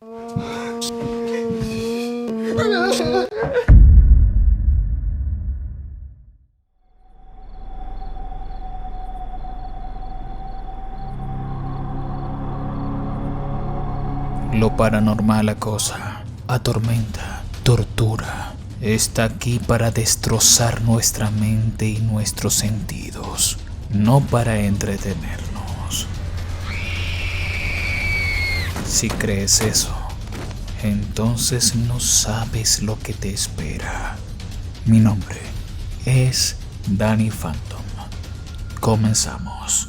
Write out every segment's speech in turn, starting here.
Lo paranormal acosa, atormenta, tortura. Está aquí para destrozar nuestra mente y nuestros sentidos, no para entretenernos. Si crees eso, entonces no sabes lo que te espera. Mi nombre es Danny Phantom. Comenzamos.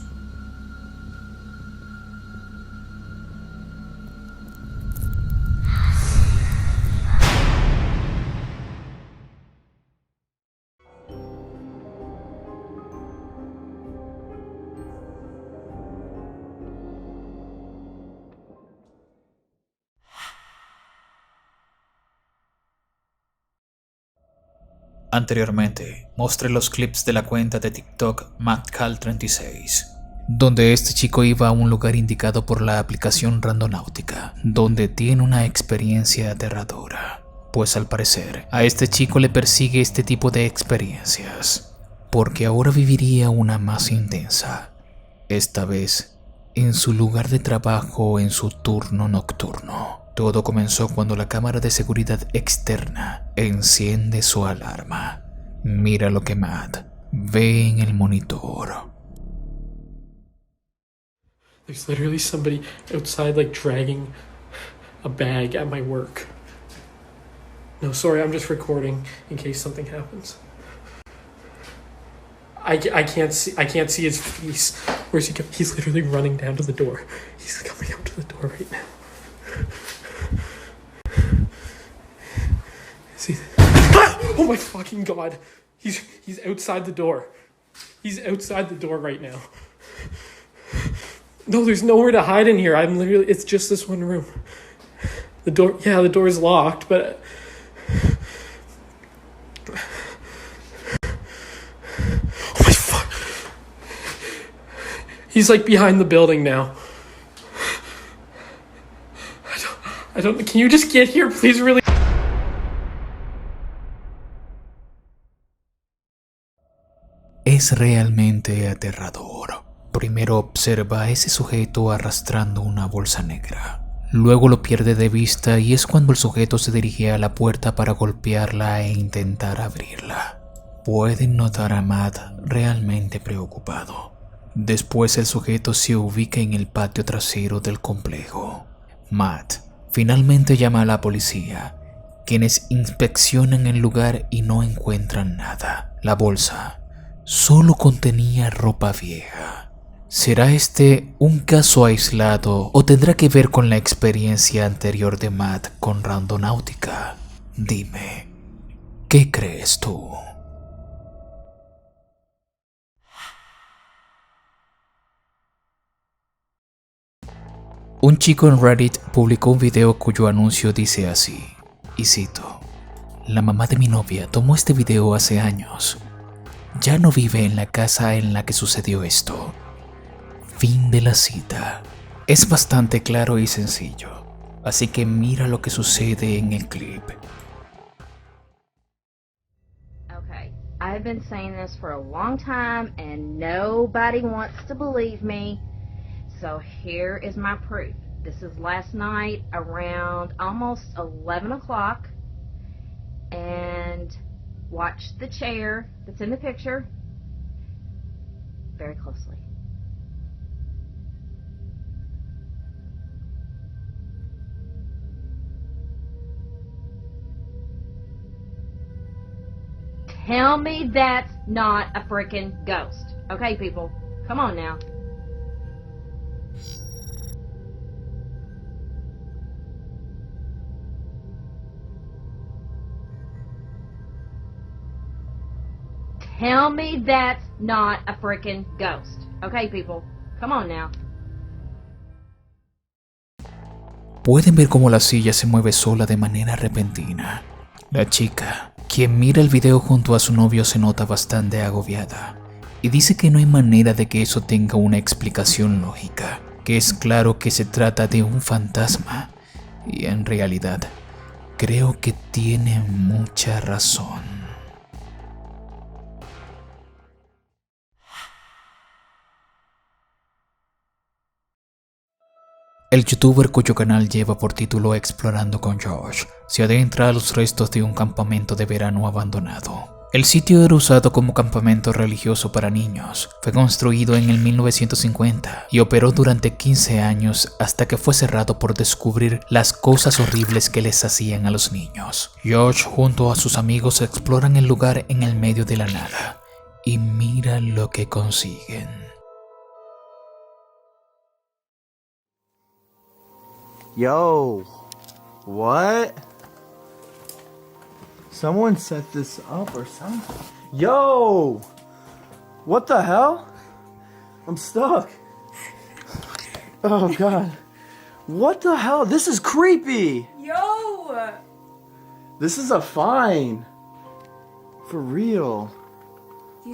Anteriormente, mostré los clips de la cuenta de TikTok MacCal36, donde este chico iba a un lugar indicado por la aplicación Randonáutica, donde tiene una experiencia aterradora. Pues al parecer, a este chico le persigue este tipo de experiencias, porque ahora viviría una más intensa, esta vez en su lugar de trabajo en su turno nocturno. Todo comenzó cuando la cámara de seguridad externa enciende su alarma. Mira lo que Matt ve en el monitor. There's literally somebody outside like dragging a bag at my work. No, sorry, I'm just recording in case something happens. I can't see his face. Where's he going? He's literally running down to the door. He's coming out to the door right now. See? Oh my fucking god! He's outside the door. He's outside the door right now. No, there's nowhere to hide in here. It's just this one room. The door is locked, but oh my fuck! He's like behind the building now. I don't. Can you just get here, please? Really? Es realmente aterrador. Primero observa a ese sujeto arrastrando una bolsa negra. Luego lo pierde de vista y es cuando el sujeto se dirige a la puerta para golpearla e intentar abrirla. Pueden notar a Matt realmente preocupado. Después el sujeto se ubica en el patio trasero del complejo. Matt finalmente llama a la policía, quienes inspeccionan el lugar y no encuentran nada. La bolsa solo contenía ropa vieja. ¿Será este un caso aislado o tendrá que ver con la experiencia anterior de Matt con Randonáutica? Dime, ¿qué crees tú? Un chico en Reddit publicó un video cuyo anuncio dice así, y cito: "La mamá de mi novia tomó este video hace años. Ya no vive en la casa en la que sucedió esto. Fin de la cita". Es bastante claro y sencillo, así que mira lo que sucede en el clip. Okay, I've been saying this for a long time and nobody wants to believe me. So here is my proof. This is last night around almost 11 o'clock. And watch the chair that's in the picture very closely. Tell me that's not a freaking ghost. Okay, people, come on now. Tell me that's not a freaking ghost. Okay, people, come on now. Pueden ver cómo la silla se mueve sola de manera repentina. La chica, quien mira el video junto a su novio, se nota bastante agobiada y dice que no hay manera de que eso tenga una explicación lógica, que es claro que se trata de un fantasma Y en realidad, creo que tiene mucha razón. El youtuber cuyo canal lleva por título Explorando con Josh se adentra a los restos de un campamento de verano abandonado. El sitio era usado como campamento religioso para niños. Fue construido en el 1950 y operó durante 15 años hasta que fue cerrado por descubrir las cosas horribles que les hacían a los niños. Josh junto a sus amigos exploran el lugar en el medio de la nada y mira lo que consiguen. Yo, what? Someone set this up or something. Yo, what the hell? I'm stuck. Oh god. What the hell? This is creepy. Yo! This is a fine. For real.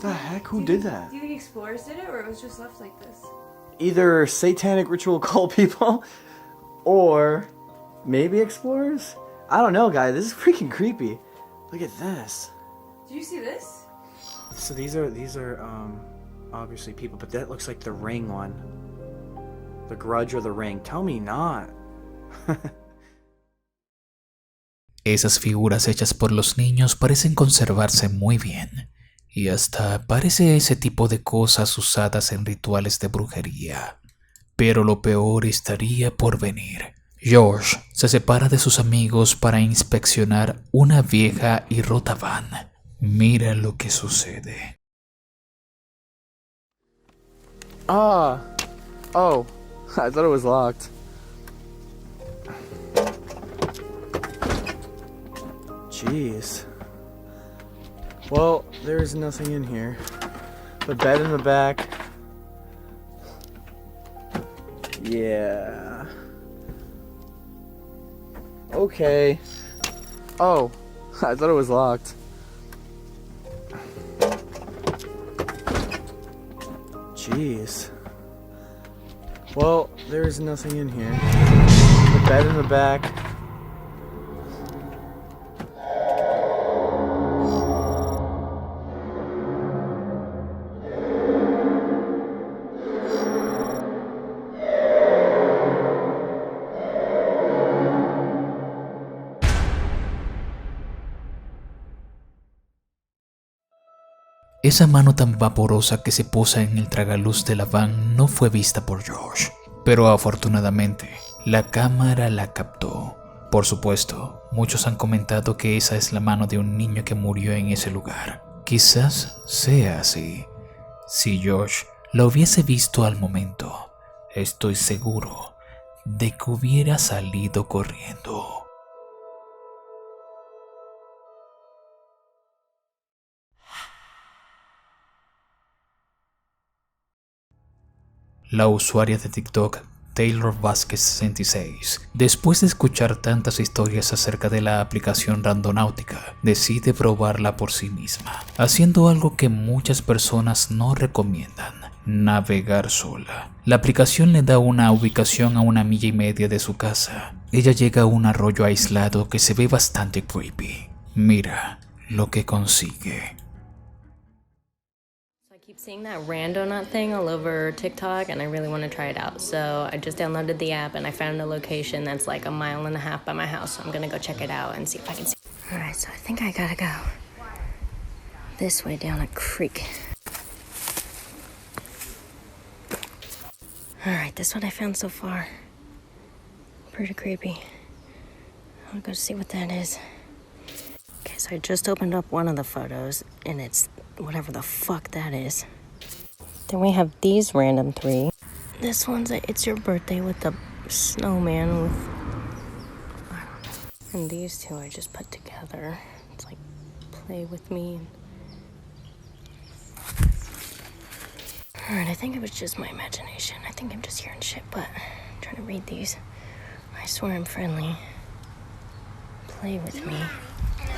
The heck? Who did that? Do you think explorers did it, or it was just left like this? Either satanic ritual cult people, or maybe explorers? I don't know, guys. This is freaking creepy. Look at this. Did you see this? So these are obviously people, but that looks like the Ring one. The Grudge or the Ring. Tell me not. Esas figuras hechas por los niños parecen conservarse muy bien, y hasta parece ese tipo de cosas usadas en rituales de brujería. Pero lo peor estaría por venir. Josh se separa de sus amigos para inspeccionar una vieja y rota van. Mira lo que sucede. Oh, I thought it was locked. Jeez. Well, there's nothing in here. The bed in the back. Yeah. Okay. Oh, I thought it was locked. Jeez. Well, there's nothing in here. The bed in the back. Esa mano tan vaporosa que se posa en el tragaluz de la van no fue vista por Josh, pero afortunadamente la cámara la captó. Por supuesto, muchos han comentado que esa es la mano de un niño que murió en ese lugar. Quizás sea así. Si Josh la hubiese visto al momento, estoy seguro de que hubiera salido corriendo. La usuaria de TikTok, Taylor Vázquez 66, después de escuchar tantas historias acerca de la aplicación Randonáutica, decide probarla por sí misma, haciendo algo que muchas personas no recomiendan: navegar sola. La aplicación le da una ubicación a 1,5 millas de su casa. Ella llega a un arroyo aislado que se ve bastante creepy. Mira lo que consigue. Keep seeing that Randonut thing all over TikTok, and I really want to try it out. So I just downloaded the app and I found a location that's like 1.5 miles by my house. So I'm gonna go check it out and see if I can see. All right, so I think I gotta go this way down a creek. All right, this is what I found so far. Pretty creepy. I'll go see what that is. Okay, so I just opened up one of the photos and it's whatever the fuck that is. Then we have these random 3. This one's It's Your Birthday with the snowman with, I don't know. And these 2 I just put together. It's like, play with me. Alright, I think it was just my imagination. I think I'm just hearing shit, but I'm trying to read these. I swear I'm friendly. Play with me.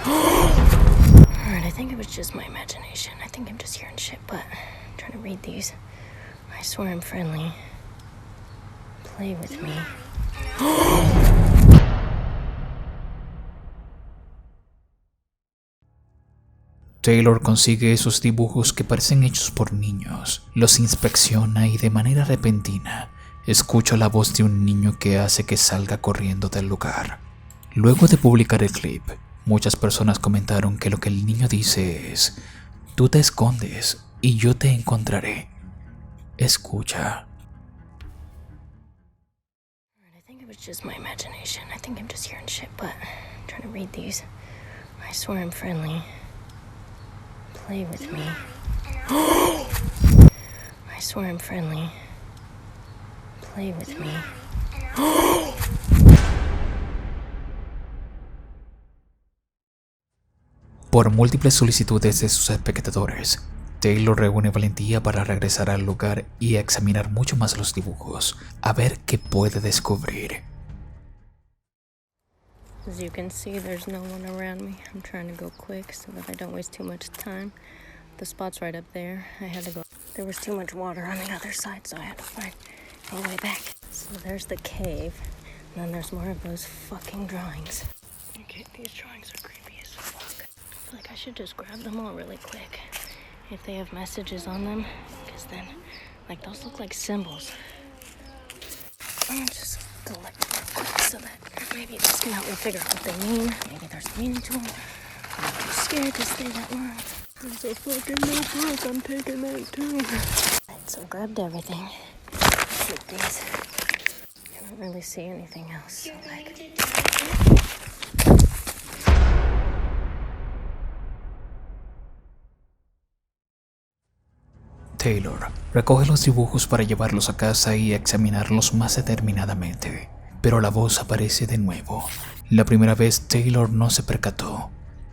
Alright, I think it was just my imagination. I think I'm just hearing shit, but I'm trying to read these. I swear I'm friendly. Play with me. Taylor consigue esos dibujos que parecen hechos por niños, los inspecciona y de manera repentina escucha la voz de un niño que hace que salga corriendo del lugar. Luego de publicar el clip, muchas personas comentaron que lo que el niño dice es: "Tú te escondes y yo te encontraré. Escucha". I think it was just my imagination. I think I'm just hearing shit, but I'm trying to read these. I swear I'm friendly. Play with me. I swear I'm friendly. Play with me. Por múltiples solicitudes de sus espectadores, Taylor reúne valentía para regresar al lugar y examinar mucho más los dibujos, a ver qué puede descubrir. As you can see, there's no one around me. I'm trying to go quick so that I don't waste too much time. The spot's right up there. I had to go. There was too much water on the other side, so I had to find a way back. So there's the cave, and then there's more of those fucking drawings. Okay, these drawings are creepy as fuck. I feel like I should just grab them all really quick. If they have messages on them, because then, like, those look like symbols. I'll just collect them quick so that maybe this can help me figure out what they mean. Maybe there's meaning to them. I'm too scared to stay that long. There's a fucking notebook. I'm taking that too. Right, so grabbed everything. Keep these. I don't really see anything else. So like. Taylor recoge los dibujos para llevarlos a casa y examinarlos más determinadamente, pero la voz aparece de nuevo. La primera vez Taylor no se percató.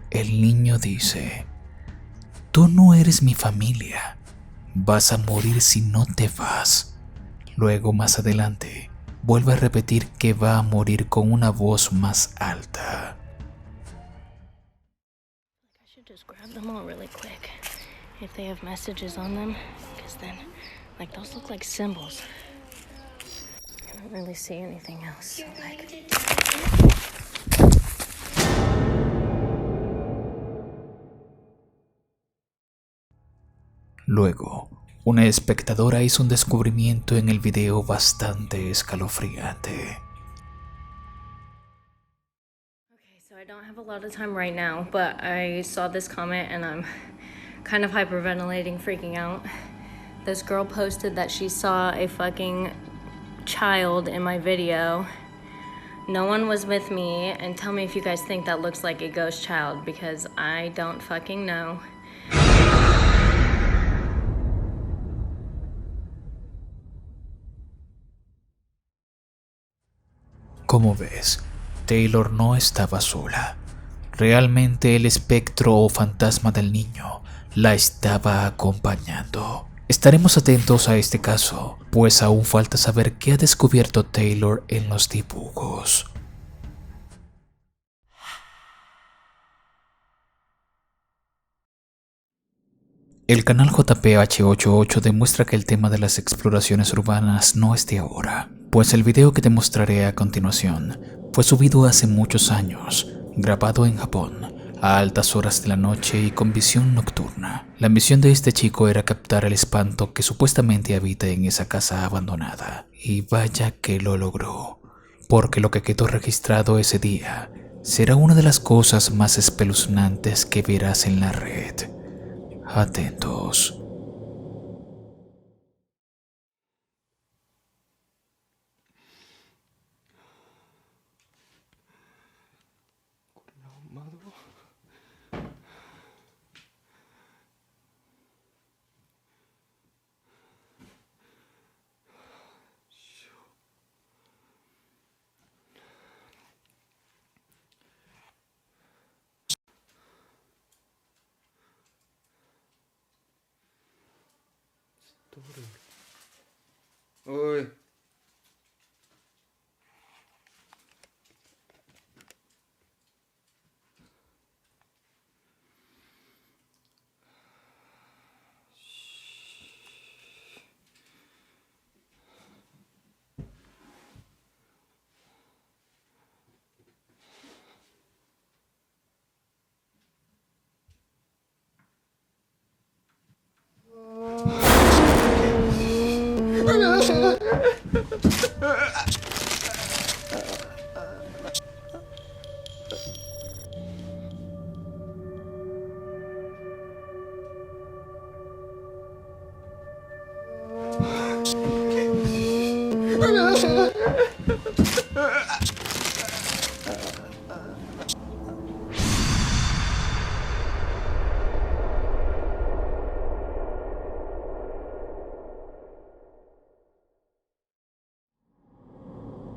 El niño dice: "Tú no eres mi familia. Vas a morir si no te vas". Luego, más adelante, vuelve a repetir que va a morir con una voz más alta. I should just grab them all really quick. If they have messages on them, because then, like, those look like symbols. I don't really see anything else. So like. Luego, una espectadora hizo un descubrimiento en el video bastante escalofriante. Okay, so I don't have a lot of time right now, but I saw this comment and I'm kind of hyperventilating, freaking out. This girl posted that she saw a fucking child in my video. No one was with me, and tell me if you guys think that looks like a ghost child, because I don't fucking know. Como ves, Taylor no estaba sola. Realmente el espectro o fantasma del niño la estaba acompañando. Estaremos atentos a este caso, pues aún falta saber qué ha descubierto Taylor en los dibujos. El canal JPH88 demuestra que el tema de las exploraciones urbanas no es de ahora, pues el video que te mostraré a continuación fue subido hace muchos años, grabado en Japón, a altas horas de la noche y con visión nocturna. La misión de este chico era captar el espanto que supuestamente habita en esa casa abandonada, y vaya que lo logró, porque lo que quedó registrado ese día será una de las cosas más espeluznantes que verás en la red. Atentos. Uy.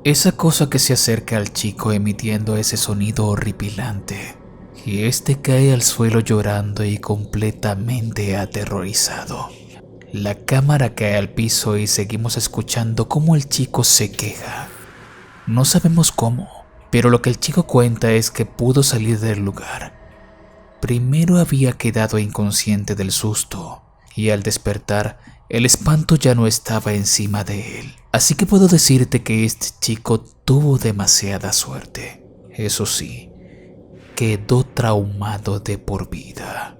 Esa cosa que se acerca al chico emitiendo ese sonido horripilante, y este cae al suelo llorando y completamente aterrorizado. La cámara cae al piso y seguimos escuchando cómo el chico se queja. No sabemos cómo, pero lo que el chico cuenta es que pudo salir del lugar. Primero había quedado inconsciente del susto, y al despertar, el espanto ya no estaba encima de él. Así que puedo decirte que este chico tuvo demasiada suerte. Eso sí, quedó traumado de por vida.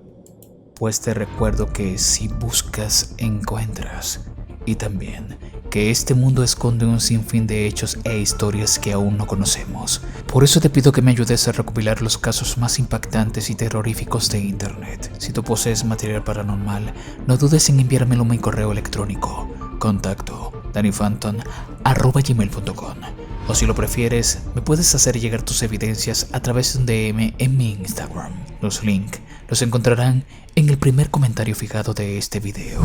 Pues te recuerdo que si buscas, encuentras. Y también que este mundo esconde un sinfín de hechos e historias que aún no conocemos. Por eso te pido que me ayudes a recopilar los casos más impactantes y terroríficos de internet. Si tú posees material paranormal, no dudes en enviármelo a mi correo electrónico. Contacto dannyphantom@gmail.com. O si lo prefieres, me puedes hacer llegar tus evidencias a través de un DM en mi Instagram. Los links los encontrarán en el primer comentario fijado de este video.